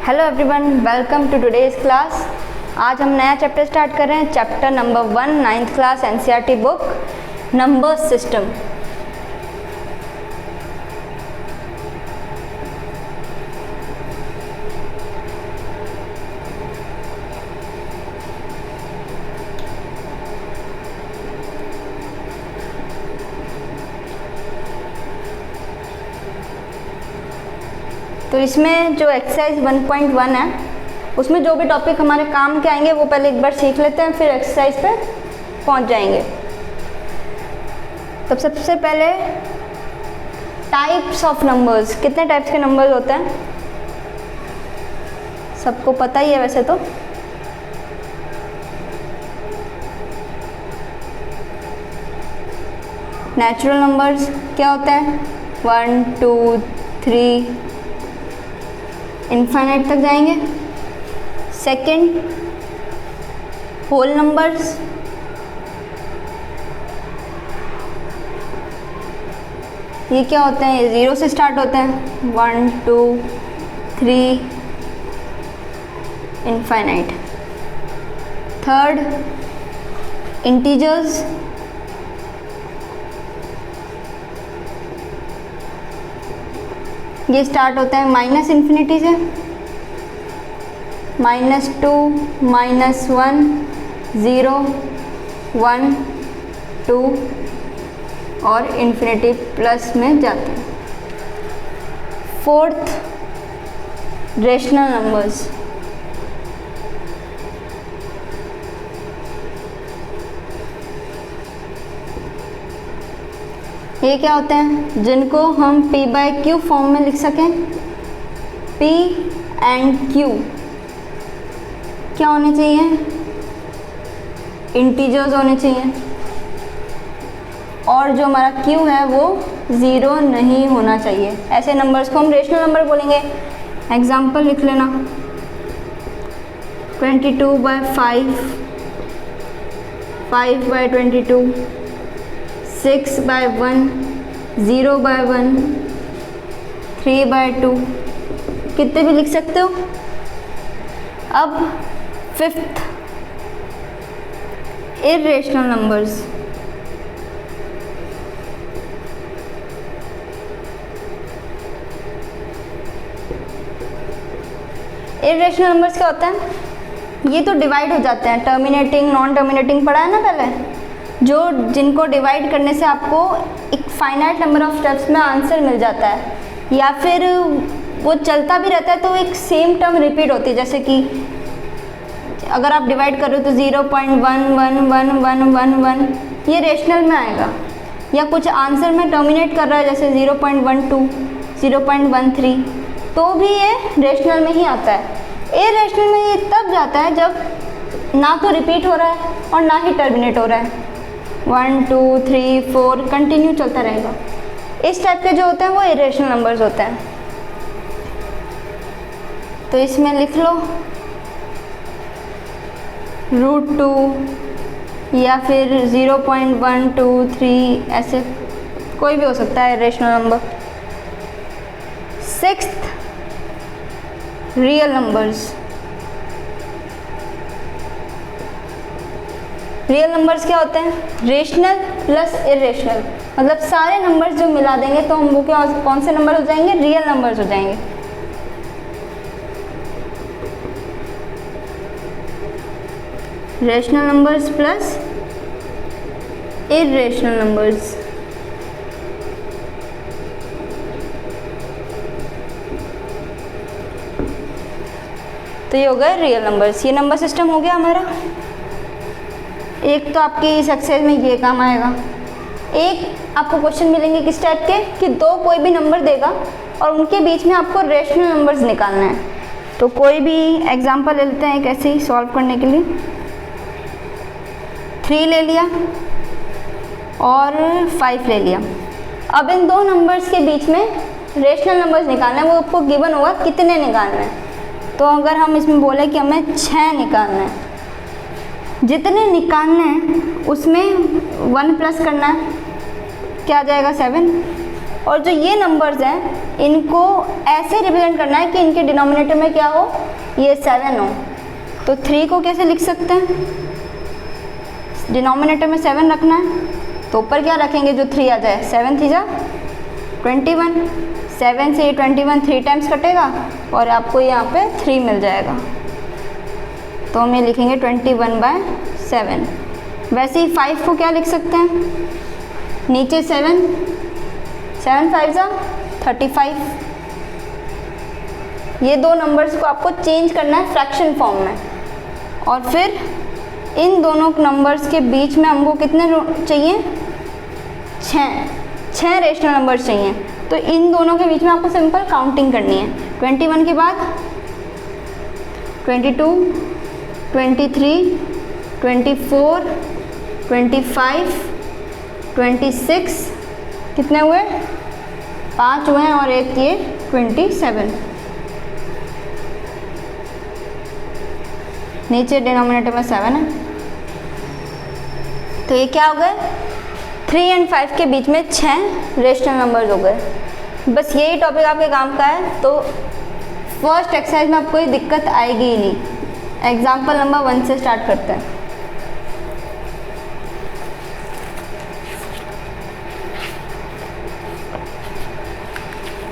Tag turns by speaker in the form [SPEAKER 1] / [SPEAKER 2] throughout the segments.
[SPEAKER 1] Hello everyone, welcome to today's class. आज हम नया चैप्टर स्टार्ट कर रहे हैं, chapter number 1 9th class NCERT book number system. तो इसमें जो एक्सरसाइज 1.1 है उसमें जो भी टॉपिक हमारे काम के आएंगे वो पहले एक बार सीख लेते हैं, फिर एक्सरसाइज पे पहुंच जाएंगे। तो सबसे पहले टाइप्स ऑफ नंबर्स, कितने टाइप्स के नंबर्स होते हैं सबको पता ही है वैसे तो। नेचुरल नंबर्स क्या होते हैं, 1 2 3 इनफाइनाइट तक जाएंगे। सेकंड, होल नंबर्स, ये क्या होते हैं, ये 0 से स्टार्ट होते हैं, 1 2 3 इनफाइनाइट। थर्ड, इंटीजर्स, ये स्टार्ट होता है माइनस इन्फिनिटी से, -2 -1 0 1 2 और इन्फिनिटी प्लस में जाते हैं। फोर्थ, रेशनल नंबर्स, ये क्या होते हैं, जिनको हम p/q फॉर्म में लिख सकें। p एंड q क्या होने चाहिए, इंटीजर्स होने चाहिए, और जो हमारा q है वो 0 नहीं होना चाहिए। ऐसे नंबर्स को हम रेशनल नंबर बोलेंगे। एग्जाम्पल लिख लेना, 22/5, 5/22, 6/1, 0/1, 3/2, कितने भी लिख सकते हो। अब fifth, irrational numbers, irrational numbers क्या होता है, ये तो डिवाइड हो जाते हैं, टर्मिनेटिंग नॉन टर्मिनेटिंग पढ़ा है ना पहले, जो जिनको डिवाइड करने से आपको एक फाइनाइट नंबर ऑफ स्टेप्स में आंसर मिल जाता है, या फिर वो चलता भी रहता है तो एक सेम टर्म रिपीट होती है। जैसे कि अगर आप डिवाइड करो तो 0.111111 ये रेशनल में आएगा, या कुछ आंसर में टर्मिनेट कर रहा है जैसे 0.12 0.13 तो भी ये रेशनल में ही आता है। इर्रेशनल में ये तब जाता है जब ना तो रिपीट हो रहा है और ना ही टर्मिनेट हो रहा है। 1 2 3 4 कंटिन्यू चलता रहेगा। इस टाइप के जो होते हैं वो इरेशनल नंबर्स होते हैं। तो इसमें लिख लो √2 या फिर 0.123, ऐसे कोई भी हो सकता है irrational number. Sixth, real numbers. Real numbers क्या होते हैं, रेशनल प्लस इरेशनल, मतलब सारे नंबर्स जो मिला देंगे तो हम वो क्या कौन से नंबर हो जाएंगे, रियल नंबर्स हो जाएंगे। Rational numbers plus irrational numbers. तो ये हो गए रियल नंबर्स। ये नंबर सिस्टम हो गया हमारा। एक तो आपके इस एक्सरसाइज में ये काम आएगा। एक आपको क्वेश्चन मिलेंगे किस टाइप के, कि दो कोई भी नंबर देगा और उनके बीच में आपको रेशनल नंबर्स निकालना है। तो कोई भी एग्जांपल ले लेते हैं एक ऐसे ही सॉल्व करने के लिए। 3 ले लिया और 5 ले लिया। अब इन दो नंबर्स के बीच में रेशनल नंबर्स निकालना है, वो आपको गिवन होगा कितने निकालना है। तो अगर हम इसमें बोले कि हमें 6 निकालना है, जितने निकालने हैं उसमें 1 प्लस करना है, क्या आ जाएगा 7, और जो ये नंबर्स हैं इनको ऐसे रिप्रेजेंट करना है कि इनके डिनोमिनेटर में क्या हो, ये 7 हो। तो 3 को कैसे लिख सकते हैं, डिनोमिनेटर में 7 रखना है, तो ऊपर क्या रखेंगे जो 3 आ जाए, 7 3 जा 21, 7 से ये 21 3 टाइम्स कटेगा और आपको यहाँ पे 3 मिल जाएगा। तो हम ये लिखेंगे 21/7। वैसे ही 5 को क्या लिख सकते हैं, नीचे 7 5 जा 35। ये दो नंबर्स को आपको चेंज करना है फ्रैक्शन फॉर्म में, और फिर इन दोनों नंबर्स के बीच में हमको कितने चाहिए, 6 रेशनल नंबर्स चाहिए। तो इन दोनों के बीच में आपको सिंपल काउंटिंग करनी है। 21 के बाद 22, 23, 24, 25, 26, कितने हुए, 5 हुए हैं, और एक ये 27। नीचे डिनोमिनेटर में 7 है, तो ये क्या हो गए, 3 और 5 के बीच में 6 रेशनल नंबर्स हो गए। बस यही टॉपिक आपके काम का है, तो फर्स्ट एक्सरसाइज में आपको कोई दिक्कत आएगी ही नहीं। एग्जाम्पल नंबर 1 से स्टार्ट करते हैं।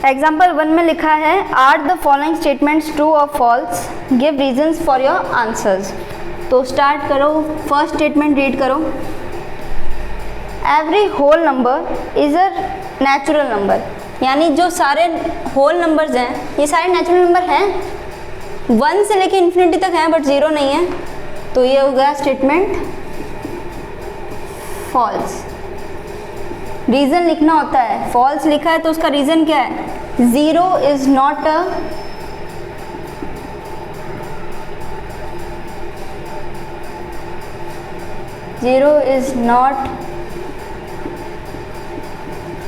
[SPEAKER 1] एग्जाम्पल 1 में लिखा है, are the following statements true और false, give reasons for your answers. तो स्टार्ट करो, फर्स्ट स्टेटमेंट रीड करो। Every whole number is a natural number, यानी जो सारे होल नंबर्स हैं ये सारे नेचुरल नंबर हैं, 1 से लेके इन्फिनिटी तक हैं बट 0 नहीं है। तो ये हो गया स्टेटमेंट फॉल्स। रीज़न लिखना होता है, फॉल्स लिखा है तो उसका रीज़न क्या है, 0 is not a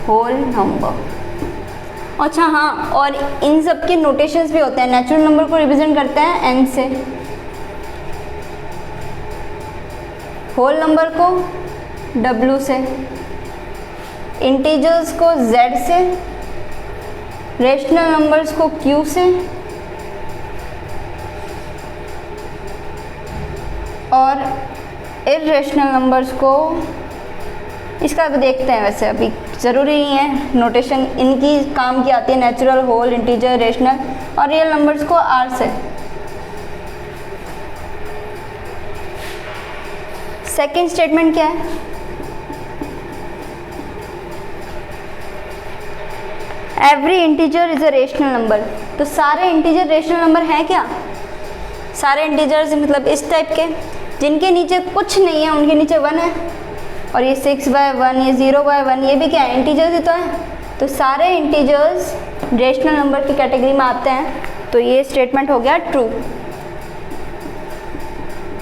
[SPEAKER 1] whole number. अच्छा हाँ, और इन सब के नोटेशंस भी होते हैं। नेचुरल नंबर को रिप्रेजेंट करते हैं n से, होल नंबर को w से, इंटीजर्स को z से, रेशनल नंबर्स को q से, और इर्रेशनल नंबर्स को, इसका भी देखते हैं, वैसे अभी ज़रूरी नहीं है, नोटेशन इनकी काम की आती है, नेचुरल, होल, इंटीजर, रेशनल, और रियल नंबर्स को r से। सेकंड स्टेटमेंट क्या है, every integer is a rational number. तो सारे इंटीजर रेशनल नंबर हैं क्या, सारे इंटीजर्स मतलब इस टाइप के जिनके नीचे कुछ नहीं है, उनके नीचे 1 है, और ये 6/1, ये 0/1, ये भी क्या है, इंटीजर्स ही तो है। तो सारे इंटीजर्स रेशनल नंबर की कैटेगरी में आते हैं। तो ये स्टेटमेंट हो गया ट्रू।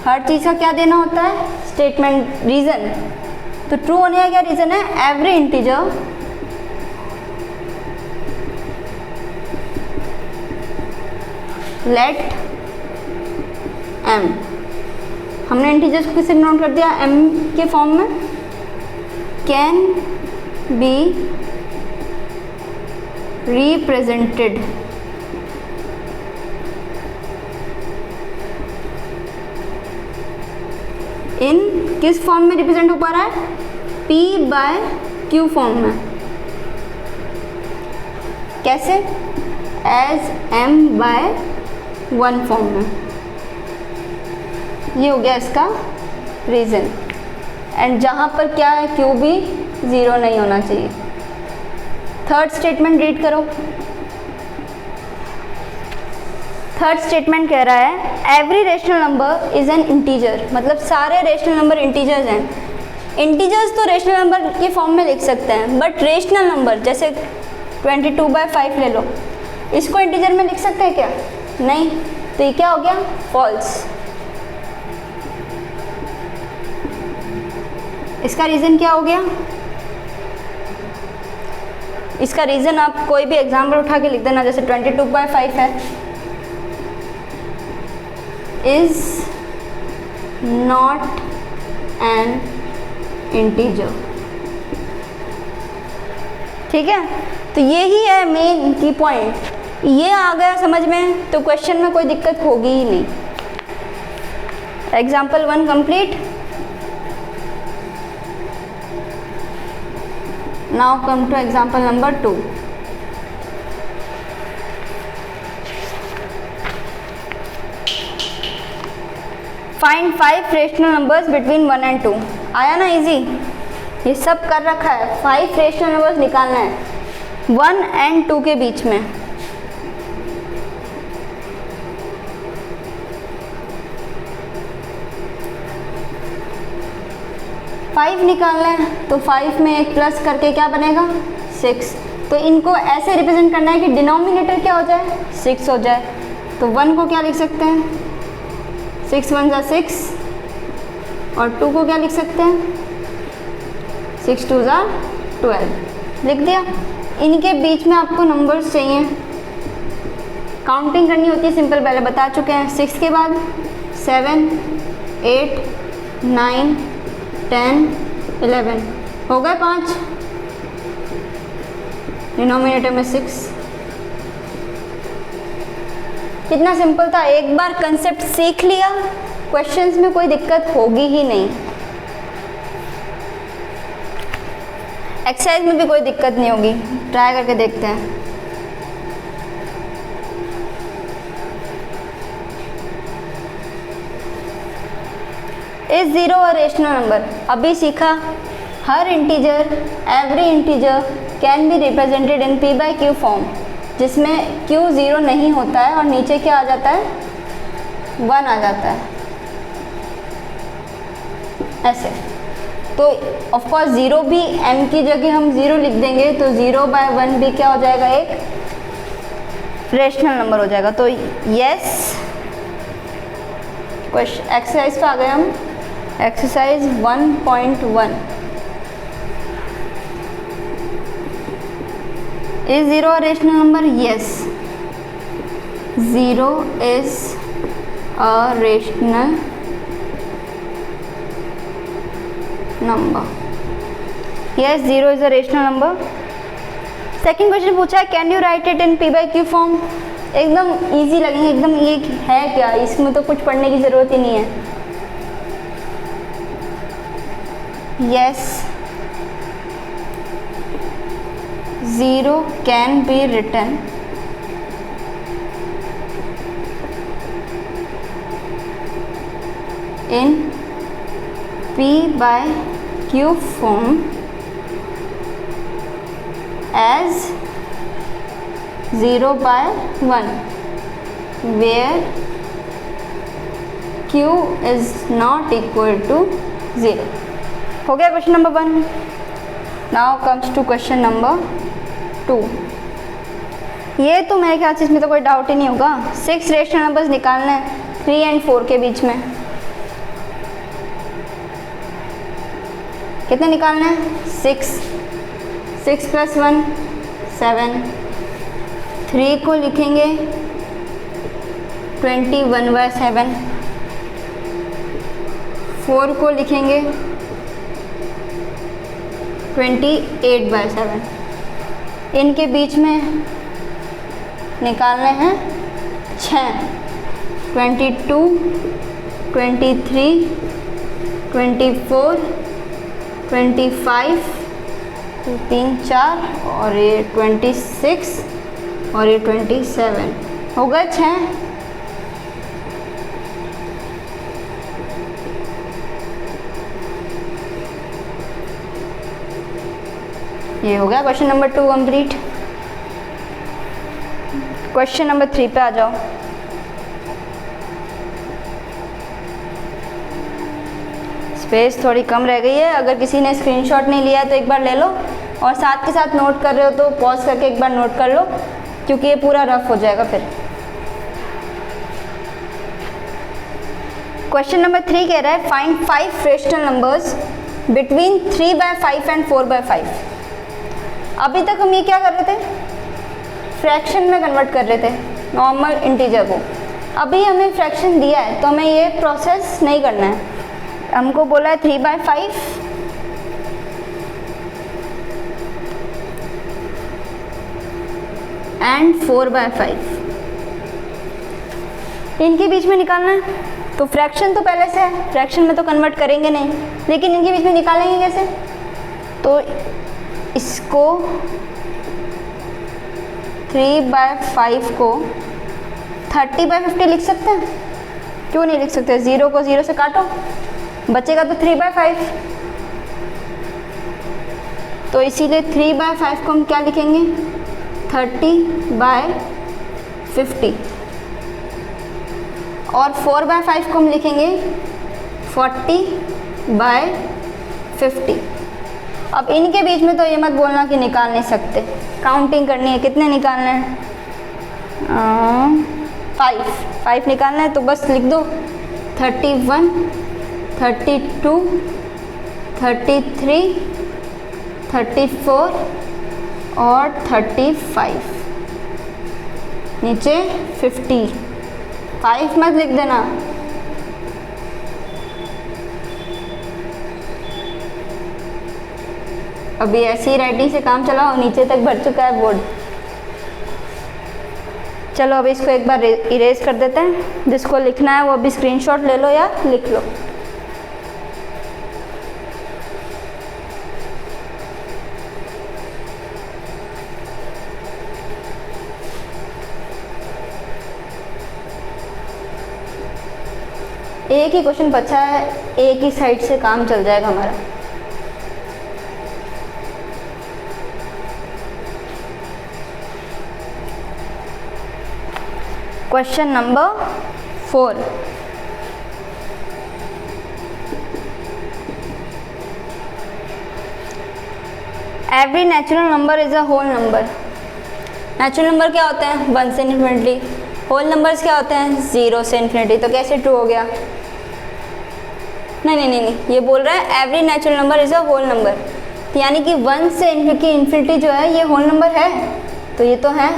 [SPEAKER 1] हर चीज़ का क्या देना होता है, स्टेटमेंट रीज़न। तो ट्रू होने का क्या रीज़न है, एवरी इंटीजर लेट m, हमने इंटीजर्स को किससे नोट कर दिया, m के फॉर्म में, कैन बी रिप्रेजेंटेड इन, किस फॉर्म में रिप्रेजेंट हो पा रहा है, p/q फॉर्म में। कैसे, एज m/1 फॉर्म में। ये हो गया इसका रीज़न। एंड जहाँ पर क्या है, q भी 0 नहीं होना चाहिए। थर्ड स्टेटमेंट रीड करो। थर्ड स्टेटमेंट कह रहा है, every rational number is an integer, मतलब सारे रेशनल नंबर इंटीजर्स हैं। इंटीजर्स तो रेशनल नंबर के फॉर्म में लिख सकते हैं, बट रेशनल नंबर जैसे 22/5 ले लो, इसको इंटीजर में लिख सकते हैं क्या, नहीं। तो ये क्या हो गया, फॉल्स। इसका रीज़न क्या हो गया, इसका रीज़न आप कोई भी एग्जाम्पल उठा के लिख देना, जैसे 22/5 है, इज नॉट एन इंटीजर। ठीक है, तो यही है मेन की पॉइंट। ये आ गया समझ में तो क्वेश्चन में कोई दिक्कत होगी ही नहीं। Example 1 complete. Now come to example number 2। Find 5 rational numbers between 1 and 2। आया ना इजी, ये सब कर रखा है। 5 रेशनल नंबर्स निकालना है 1 and 2 के बीच में। फाइव निकालना है तो 5 में एक प्लस करके क्या बनेगा 6। तो इनको ऐसे रिप्रेजेंट करना है कि डिनोमिनेटर क्या हो जाए 6 हो जाए। तो 1 को क्या लिख सकते हैं 6 1 जा 6 और 2 को क्या लिख सकते हैं 6 2 जा 12 लिख दिया। इनके बीच में आपको नंबर्स चाहिए, काउंटिंग करनी होती है सिंपल, पहले बता चुके हैं। 6 के बाद 7 8 9 10 11 हो गए 5, डिनोमिनेटर में 6। कितना सिंपल था, एक बार कंसेप्ट सीख लिया क्वेश्चंस में कोई दिक्कत होगी ही नहीं। एक्सरसाइज में भी कोई दिक्कत नहीं होगी, ट्राई करके देखते हैं। Is zero a rational number. अभी सीखा हर integer every integer can be represented in p by q form, जिसमें q 0 नहीं होता है और नीचे क्या आ जाता है 1 आ जाता है ऐसे। तो ऑफ कोर्स 0 भी m की जगह हम 0 लिख देंगे तो 0/1 भी क्या हो जाएगा एक रेशनल नंबर हो जाएगा। तो यस, क्वेश्चन एक्सरसाइज पे आ गए हम। Exercise 1.1 is 0 a rational number? Yes, 0 is a rational number. Yes, 0 is a rational number. Second question पूछा है can you right it in p by q form. एकदम easy लगेंगे, एकदम ये है क्या, इसमें तो कुछ पढ़ने की ज़रूरत ही नहीं है। Yes, 0 can be written in p by q form as 0/1 where q is not equal to 0। हो गया question number 1। Now comes to question number 2। ये तो मेरे ख्याल से इसमें तो कोई डाउट ही नहीं होगा। 6 रेशनल नंबर्स निकालने हैं 3 and 4 के बीच में। कितने निकालने हैं 6 + 1 7। 3 को लिखेंगे 21/7। 4 को लिखेंगे 28/7। इनके बीच में निकालने हैं 6 22 23 24 25 3 4 और ये 26 और ये 27 हो गए 6। ये हो गया question number 2 complete. Question number 3 पे आ जाओ। स्पेस थोड़ी कम रह गई है, अगर किसी ने स्क्रीनशॉट नहीं लिया है तो एक बार ले लो और साथ के साथ नोट कर रहे हो तो पॉज करके एक बार नोट कर लो, क्योंकि ये पूरा रफ हो जाएगा फिर। क्वेश्चन नंबर 3 कह रहा है find 5 rational numbers between 3/5 and 4/5। अभी तक हम ये क्या कर रहे थे, फ्रैक्शन में कन्वर्ट कर रहे थे नॉर्मल इंटीजर को। अभी हमें फ्रैक्शन दिया है तो हमें ये प्रोसेस नहीं करना है। हमको बोला है 3/5 एंड 4/5, इनके बीच में निकालना है। तो फ्रैक्शन तो पहले से है, फ्रैक्शन में तो कन्वर्ट करेंगे नहीं, लेकिन इनके बीच में निकालेंगे कैसे? तो इसको 3/5 को 30/50 लिख सकते हैं, क्यों नहीं लिख सकते? 0 को 0 से काटो, बचेगा तो 3/5। तो इसीलिए 3/5 को हम क्या लिखेंगे? 30/50। और 4/5 को हम लिखेंगे 40/50। अब इनके बीच में तो ये मत बोलना कि निकाल नहीं सकते, काउंटिंग करनी है। कितने निकालना है? 5 निकालना है, तो बस लिख दो 31, 32, 33, 34 और 35, नीचे 50। 5 मत लिख देना। अभी ऐसी राइटिंग से काम चलाओ, नीचे तक भर चुका है बोर्ड। चलो अभी इसको एक बार इरेज कर देते हैं। जिसको लिखना है वो अभी स्क्रीनशॉट ले लो या लिख लो। एक ही क्वेश्चन बचा है, एक ही साइड से काम चल जाएगा हमारा। Question number 4, every natural number is a whole number. Natural number क्या होते हैं? 1 से इन्फिनिटी। होल नंबर्स क्या होते हैं? 0 से इन्फिनिटी। तो कैसे ट्रू हो गया? नहीं, ये बोल रहा है every natural number is a whole number, यानी कि 1 से इन्फिनिटी जो है ये होल नंबर है। तो ये तो है।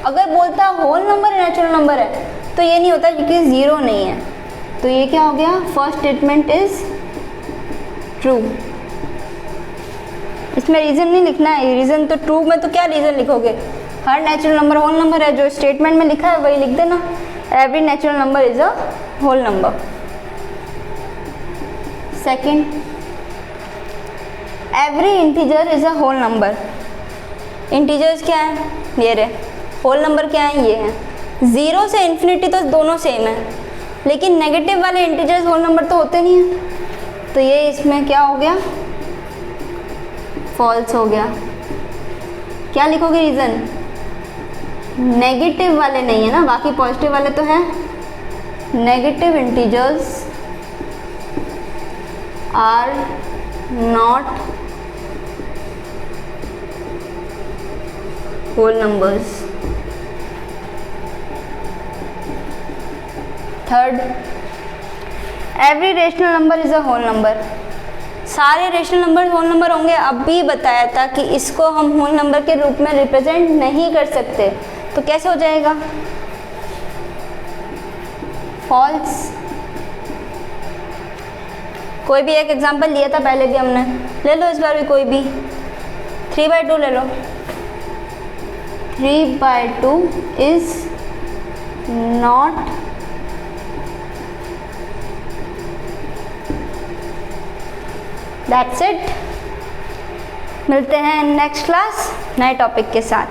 [SPEAKER 1] अगर बोलता होल नंबर नेचुरल नंबर है तो ये नहीं होता क्योंकि 0 नहीं है। तो ये क्या हो गया? First statement is true. इसमें रीज़न नहीं लिखना है। रीज़न तो ट्रू में तो क्या रीज़न लिखोगे? हर नेचुरल नंबर होल नंबर है, जो स्टेटमेंट में लिखा है वही लिख देना। Every natural number is a whole number. Second, every integer is a whole number. Integers क्या है? ये रहे। होल नंबर क्या है? ये है। 0 से इन्फिनिटी तो दोनों सेम है, लेकिन नेगेटिव वाले इंटीजर्स होल नंबर तो होते नहीं हैं। तो ये इसमें क्या हो गया? फॉल्स हो गया। क्या लिखोगे रीज़न? नेगेटिव वाले नहीं है ना, बाकी पॉजिटिव वाले तो हैं। Negative integers are not whole numbers. Third, every rational number is a whole number. सारे रेशनल नंबर होल नंबर होंगे। अब भी बताया था कि इसको हम होल नंबर के रूप में रिप्रेजेंट नहीं कर सकते। तो कैसे हो जाएगा? फॉल्स। कोई भी एक एग्जांपल लिया था पहले भी हमने, ले लो इस बार भी कोई भी। 3/2 ले लो। 3/2 इज नॉट दैट्स इट। मिलते हैं नेक्स्ट क्लास नए टॉपिक के साथ।